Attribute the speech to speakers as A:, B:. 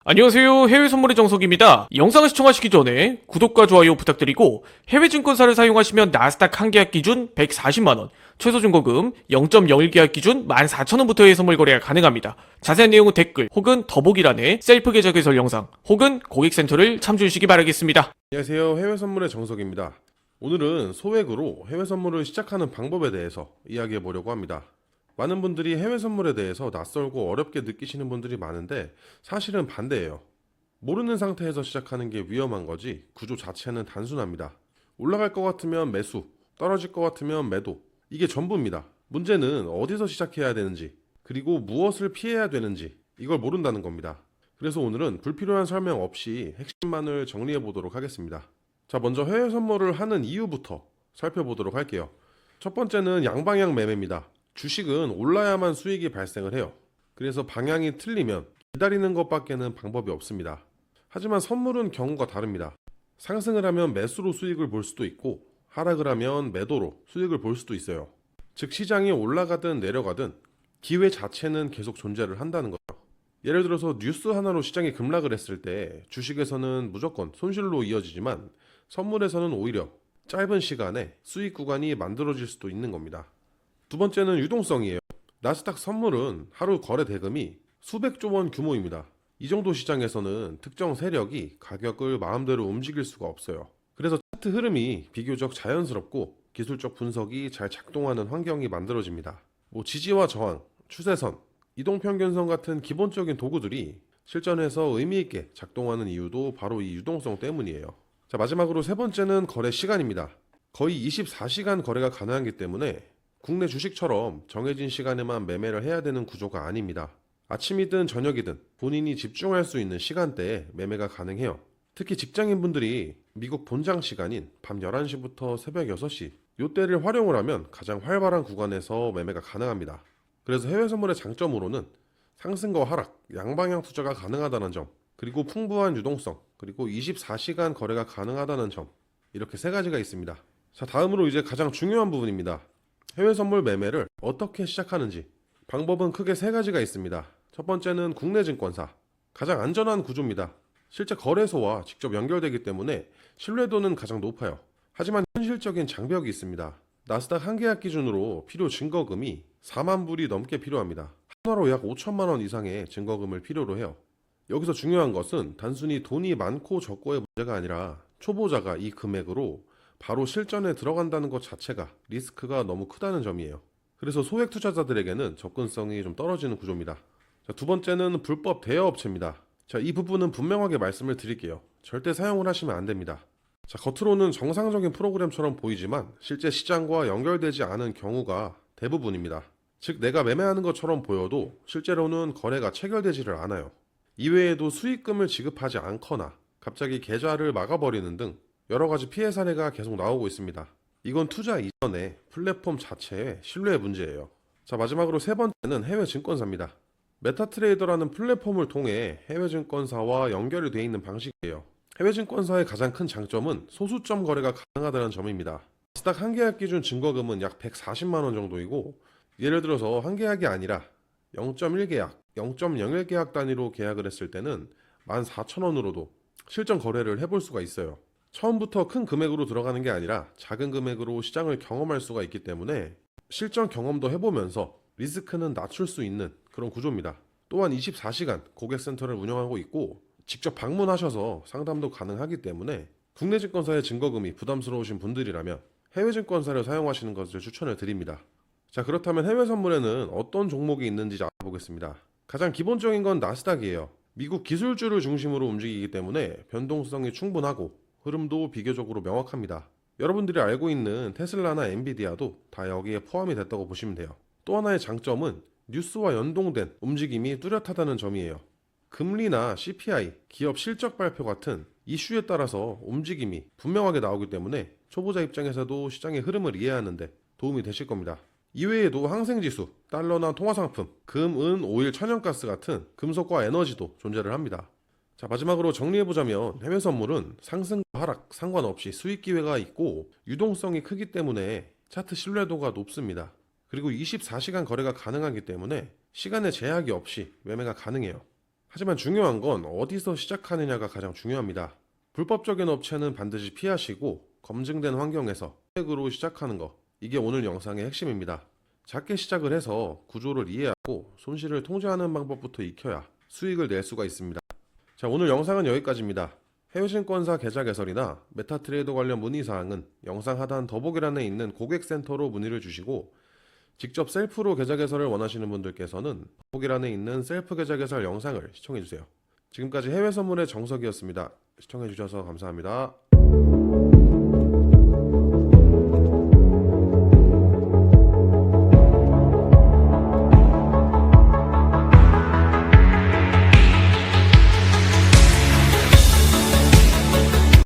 A: 안녕하세요. 해외 선물의 정석입니다. 이 영상을 시청하시기 전에 구독과 좋아요 부탁드리고 해외 증권사를 사용하시면 나스닥 한 계약 기준 140만원, 최소 증거금 0.01 계약 기준 14,000원부터의 선물 거래가 가능합니다. 자세한 내용은 댓글 혹은 더보기란에 셀프 계좌 개설 영상 혹은 고객센터를 참조해 주시기 바라겠습니다.
B: 안녕하세요. 해외 선물의 정석입니다. 오늘은 소액으로 해외 선물을 시작하는 방법에 대해서 이야기해 보려고 합니다. 많은 분들이 해외 선물에 대해서 낯설고 어렵게 느끼시는 분들이 많은데 사실은 반대예요. 모르는 상태에서 시작하는 게 위험한 거지 구조 자체는 단순합니다. 올라갈 것 같으면 매수, 떨어질 것 같으면 매도. 이게 전부입니다. 문제는 어디서 시작해야 되는지, 그리고 무엇을 피해야 되는지 이걸 모른다는 겁니다. 그래서 오늘은 불필요한 설명 없이 핵심만을 정리해 보도록 하겠습니다. 자, 먼저 해외 선물을 하는 이유부터 살펴보도록 할게요. 첫 번째는 양방향 매매입니다. 주식은 올라야만 수익이 발생을 해요. 그래서 방향이 틀리면 기다리는 것밖에는 방법이 없습니다. 하지만 선물은 경우가 다릅니다. 상승을 하면 매수로 수익을 볼 수도 있고 하락을 하면 매도로 수익을 볼 수도 있어요. 즉 시장이 올라가든 내려가든 기회 자체는 계속 존재를 한다는 거죠. 예를 들어서 뉴스 하나로 시장이 급락을 했을 때 주식에서는 무조건 손실로 이어지지만 선물에서는 오히려 짧은 시간에 수익 구간이 만들어질 수도 있는 겁니다. 두 번째는 유동성이에요. 나스닥 선물은 하루 거래 대금이 수백조 원 규모입니다. 이 정도 시장에서는 특정 세력이 가격을 마음대로 움직일 수가 없어요. 그래서 차트 흐름이 비교적 자연스럽고 기술적 분석이 잘 작동하는 환경이 만들어집니다. 지지와 저항, 추세선, 이동평균선 같은 기본적인 도구들이 실전에서 의미있게 작동하는 이유도 바로 이 유동성 때문이에요. 자, 마지막으로 세 번째는 거래 시간입니다. 거의 24시간 거래가 가능하기 때문에 국내 주식처럼 정해진 시간에만 매매를 해야 되는 구조가 아닙니다. 아침이든 저녁이든 본인이 집중할 수 있는 시간대에 매매가 가능해요. 특히 직장인분들이 미국 본장 시간인 밤 11시부터 새벽 6시 이때를 활용을 하면 가장 활발한 구간에서 매매가 가능합니다. 그래서 해외 선물의 장점으로는 상승과 하락, 양방향 투자가 가능하다는 점, 그리고 풍부한 유동성, 그리고 24시간 거래가 가능하다는 점, 이렇게 세 가지가 있습니다. 자, 다음으로 이제 가장 중요한 부분입니다. 해외 선물 매매를 어떻게 시작하는지. 방법은 크게 세 가지가 있습니다. 첫 번째는 국내 증권사. 가장 안전한 구조입니다. 실제 거래소와 직접 연결되기 때문에 신뢰도는 가장 높아요. 하지만 현실적인 장벽이 있습니다. 나스닥 한 계약 기준으로 필요 증거금이 4만 불이 넘게 필요합니다. 한화로 약 5천만 원 이상의 증거금을 필요로 해요. 여기서 중요한 것은 단순히 돈이 많고 적고의 문제가 아니라 초보자가 이 금액으로 바로 실전에 들어간다는 것 자체가 리스크가 너무 크다는 점이에요. 그래서 소액 투자자들에게는 접근성이 좀 떨어지는 구조입니다. 자, 두 번째는 불법 대여업체입니다. 자, 이 부분은 분명하게 말씀을 드릴게요. 절대 사용을 하시면 안 됩니다. 자, 겉으로는 정상적인 프로그램처럼 보이지만 실제 시장과 연결되지 않은 경우가 대부분입니다. 즉 내가 매매하는 것처럼 보여도 실제로는 거래가 체결되지를 않아요. 이외에도 수익금을 지급하지 않거나 갑자기 계좌를 막아버리는 등 여러 가지 피해 사례가 계속 나오고 있습니다. 이건 투자 이전에 플랫폼 자체의 신뢰 문제예요. 자, 마지막으로 세 번째는 해외 증권사입니다. 메타트레이더라는 플랫폼을 통해 해외 증권사와 연결이 되어 있는 방식이에요. 해외 증권사의 가장 큰 장점은 소수점 거래가 가능하다는 점입니다. 나스닥 한 계약 기준 증거금은 약 140만 원 정도이고 예를 들어서 한 계약이 아니라 0.1 계약, 0.01 계약 단위로 계약을 했을 때는 14,000원으로도 실전 거래를 해볼 수가 있어요. 처음부터 큰 금액으로 들어가는 게 아니라 작은 금액으로 시장을 경험할 수가 있기 때문에 실전 경험도 해보면서 리스크는 낮출 수 있는 그런 구조입니다. 또한 24시간 고객센터를 운영하고 있고 직접 방문하셔서 상담도 가능하기 때문에 국내 증권사의 증거금이 부담스러우신 분들이라면 해외 증권사를 사용하시는 것을 추천을 드립니다. 자, 그렇다면 해외 선물에는 어떤 종목이 있는지 알아보겠습니다. 가장 기본적인 건 나스닥이에요. 미국 기술주를 중심으로 움직이기 때문에 변동성이 충분하고 흐름도 비교적으로 명확합니다. 여러분들이 알고 있는 테슬라나 엔비디아도 다 여기에 포함이 됐다고 보시면 돼요. 또 하나의 장점은 뉴스와 연동된 움직임이 뚜렷하다는 점이에요. 금리나 CPI, 기업 실적 발표 같은 이슈에 따라서 움직임이 분명하게 나오기 때문에 초보자 입장에서도 시장의 흐름을 이해하는데 도움이 되실 겁니다. 이외에도 항생지수, 달러나 통화상품, 금, 은, 오일, 천연가스 같은 금속과 에너지도 존재를 합니다. 자, 마지막으로 정리해보자면 해외 선물은 상승과 하락 상관없이 수익 기회가 있고 유동성이 크기 때문에 차트 신뢰도가 높습니다. 그리고 24시간 거래가 가능하기 때문에 시간의 제약이 없이 매매가 가능해요. 하지만 중요한 건 어디서 시작하느냐가 가장 중요합니다. 불법적인 업체는 반드시 피하시고 검증된 환경에서 소액으로 시작하는 거, 이게 오늘 영상의 핵심입니다. 작게 시작을 해서 구조를 이해하고 손실을 통제하는 방법부터 익혀야 수익을 낼 수가 있습니다. 자, 오늘 영상은 여기까지입니다. 해외증권사 계좌 개설이나 메타트레이더 관련 문의사항은 영상 하단 더보기란에 있는 고객센터로 문의를 주시고, 직접 셀프로 계좌 개설을 원하시는 분들께서는 더보기란에 있는 셀프 계좌 개설 영상을 시청해주세요. 지금까지 해외선물의 정석이었습니다. 시청해주셔서 감사합니다.